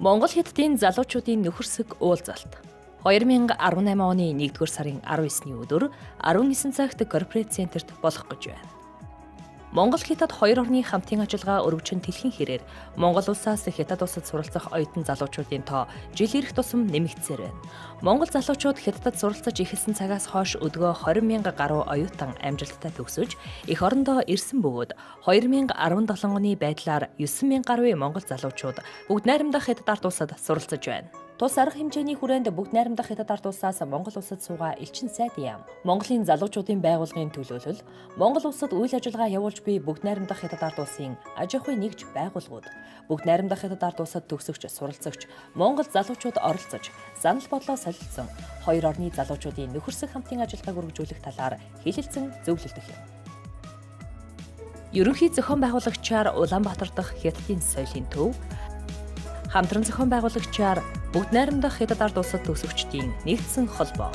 Монгол Хятадын залуучуудын нөхөрсөг уулзалт. 2018 оны 1-р сарын 19-ний өдөр 19 цагт корпорат центрт болох гэж байна. Монгол Хятад хоёр орны хамтын ажиллагаа өргөжин дэлхийн хэрээр Монгол улсаас Хятад улсад суралцах оюутан залуучуудын тоо жил ирэх тусам нэмэгдсээр байна. Монгол залуучууд Хятадд суралцаж эхэлсэн цагаас хойш өдгөө 20,000 гаруй оюутан амжилттай төгсөж эх орондоо ирсэн бөгөөд 2017 оны байдлаар 9,000 гаруй монгол залуучууд бүгд найрамдах Хятад ард улсад суралцаж байна. Тус арга хэмжээний хүрээнд бүгд найрамдах Хятад ард улсаас Монгол улсад суугаа элчин сайд яам. Монголын залуучуудын байгууллагын төлөөлөл, Монгол улсад үйл ажиллагаа явуулж буй бүгд найрамдах Хятад ард улсын аж ахуйн нэгж байгууллагууд, бүгд найрамдах Хятад ард улсад төгсөгч, суралцагч, Монгол залуучууд оролцож, санал бодлоо солилцсон хоёр орны залуучуудын нөхөрсөг хамтын ажиллагааг өргөжүүлэх талаар хэлэлцэн зөвлөлдөх юм. Ерөнхий зохион байгуулагчаар Улаанбаатар дахь Хятадын соёлын төв, хамтран зохион байгуулагчаар бүгд найрамдах Хятад ард улсад төгсөгчдийн нэгдсэн холбоо.